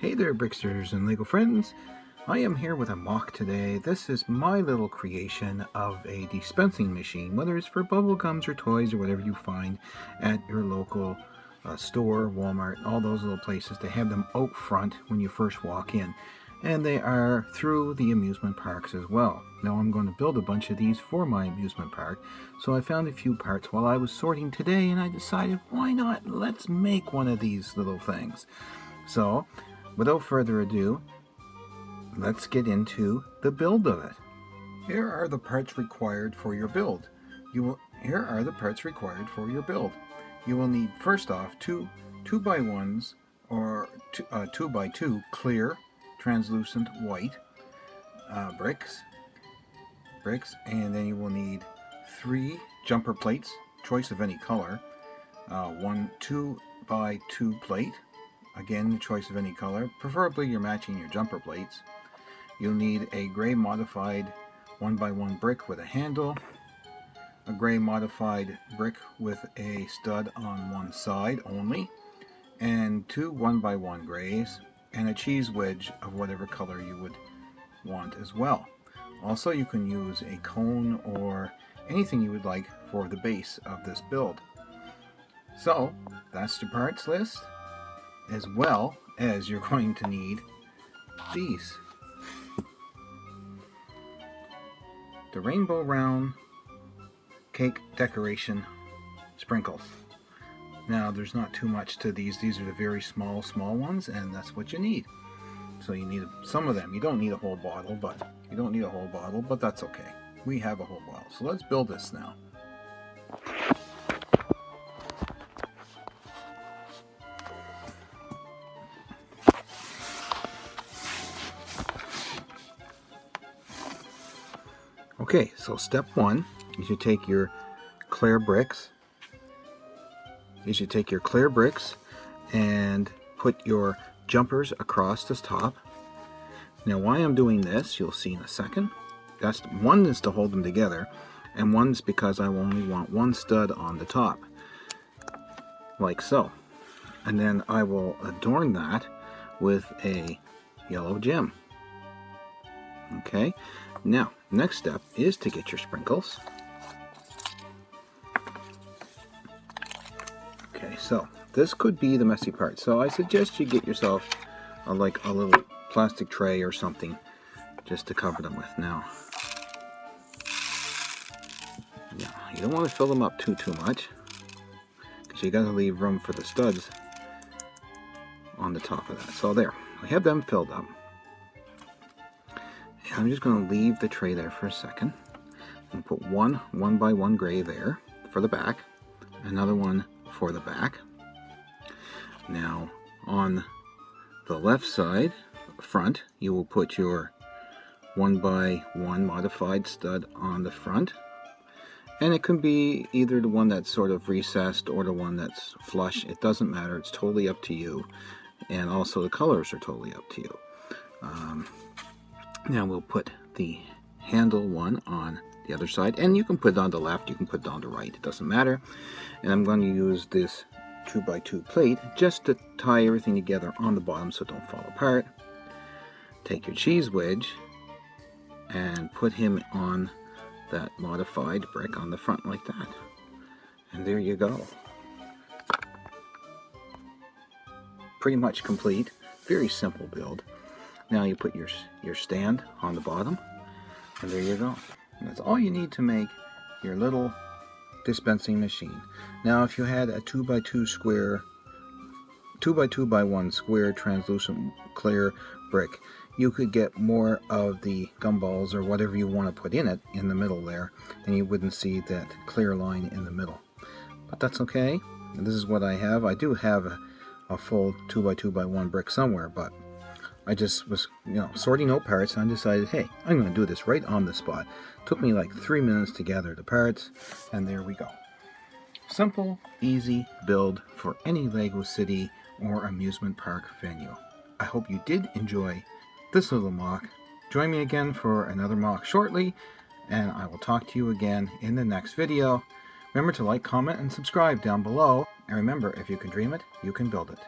Hey there, Bricksters and Lego friends. I am here with a MOC today. This is my little creation of a dispensing machine, whether it's for bubble gums or toys or whatever you find at your local store, Walmart, all those little places. They have them out front when you first walk in, and they are through the amusement parks as well. Now I'm going to build a bunch of these for my amusement park, so I found a few parts while I was sorting today, and I decided, why not? Let's make one of these little things. So without further ado, let's get into the build of it. Here are the parts required for your build. You will need, first off, two 2x1s or 2x2 clear translucent white bricks, and then you will need 3 jumper plates, choice of any color, one 2x2 plate, again the choice of any color, preferably you're matching your jumper plates. You'll need a gray modified 1x1 brick with a handle, a gray modified brick with a stud on one side only, and 2 1x1 grays, and a cheese wedge of whatever color you would want as well. Also, you can use a cone or anything you would like for the base of this build. So that's the parts list, as well as you're going to need these. The rainbow round cake decoration sprinkles. Now there's not too much to these. These are the very small ones, and that's what you need. So you need some of them. You don't need a whole bottle, but that's okay. We have a whole bottle. So let's build this now. Okay, so step 1 is you take your clear bricks. And put your jumpers across the top. Now why I'm doing this, you'll see in a second. That's one is to hold them together, and one's because I only want one stud on the top, like so. And then I will adorn that with a yellow gem. Okay, now next step is to get your sprinkles. Okay, so this could be the messy part, so I suggest you get yourself like a little plastic tray or something just to cover them with. Now you don't want to fill them up too much, because you got to leave room for the studs on the top of that. So there, we have them filled up. I'm just going to leave the tray there for a second and put one 1x1 gray there for the back, another one for the back. Now on the left side front, you will put your 1x1 modified stud on the front, and it can be either the one that's sort of recessed or the one that's flush. It doesn't matter, it's totally up to you, and also the colors are totally up to you. Now we'll put the handle one on the other side, and you can put it on the left, you can put it on the right, it doesn't matter. And I'm going to use this 2x2 plate just to tie everything together on the bottom so it don't fall apart. Take your cheese wedge and put him on that modified brick on the front like that, and there you go. Pretty much complete. Very simple build. Now you put your stand on the bottom, and there you go. And that's all you need to make your little dispensing machine. Now if you had a 2x2 square, 2x2x1 square translucent clear brick, you could get more of the gumballs or whatever you want to put in it in the middle there, and you wouldn't see that clear line in the middle. But that's okay. And this is what I have. I do have a full 2x2x1 brick somewhere, but I just was, sorting out parts, and I decided, hey, I'm going to do this right on the spot. Took me like 3 minutes to gather the parts, and there we go. Simple, easy build for any Lego City or amusement park venue. I hope you did enjoy this little MOC. Join me again for another MOC shortly, and I will talk to you again in the next video. Remember to like, comment, and subscribe down below. And remember, if you can dream it, you can build it.